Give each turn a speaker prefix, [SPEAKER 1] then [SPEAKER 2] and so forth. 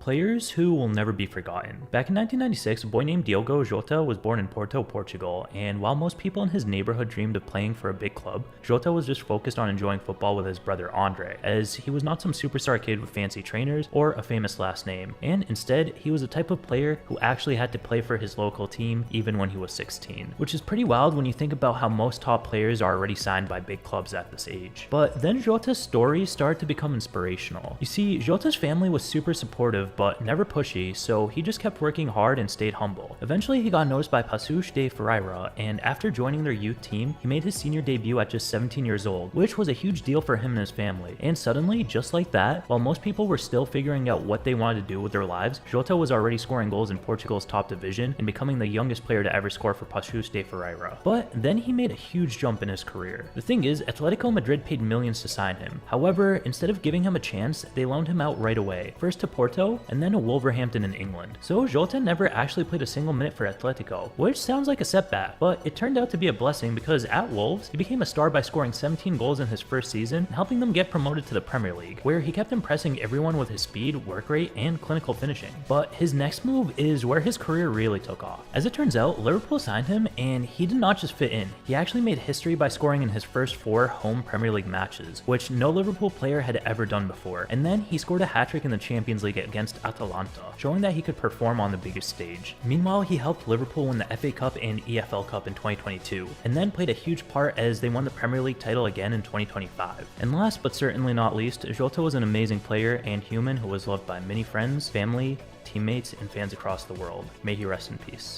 [SPEAKER 1] Players who will never be forgotten. Back in 1996, a boy named Diogo Jota was born in Porto, Portugal, and while most people in his neighborhood dreamed of playing for a big club, Jota was just focused on enjoying football with his brother Andre, as he was not some superstar kid with fancy trainers or a famous last name, and instead, he was the type of player who actually had to play for his local team even when he was 16, which is pretty wild when you think about how most top players are already signed by big clubs at this age. But then Jota's story started to become inspirational. You see, Jota's family was super supportive but never pushy, so he just kept working hard and stayed humble. Eventually he got noticed by Paços de Ferreira, and after joining their youth team, he made his senior debut at just 17 years old, which was a huge deal for him and his family. And suddenly, just like that, while most people were still figuring out what they wanted to do with their lives, Jota was already scoring goals in Portugal's top division and becoming the youngest player to ever score for Paços de Ferreira. But then he made a huge jump in his career. The thing is, Atletico Madrid paid millions to sign him. However, instead of giving him a chance, they loaned him out right away, first to Porto and then to Wolverhampton in England. So Jota never actually played a single minute for Atletico, which sounds like a setback, but it turned out to be a blessing because at Wolves, he became a star by scoring 17 goals in his first season and helping them get promoted to the Premier League, where he kept impressing everyone with his speed, work rate, and clinical finishing. But his next move is where his career really took off. As it turns out, Liverpool signed him and he did not just fit in, he actually made history by scoring in his first 4 home Premier League matches, which no Liverpool player had ever done before, and then he scored a hat-trick in the Champions League against Atalanta, showing that he could perform on the biggest stage. Meanwhile, he helped Liverpool win the FA Cup and EFL Cup in 2022, and then played a huge part as they won the Premier League title again in 2025. And last but certainly not least, Jota was an amazing player and human who was loved by many friends, family, teammates, and fans across the world. May he rest in peace.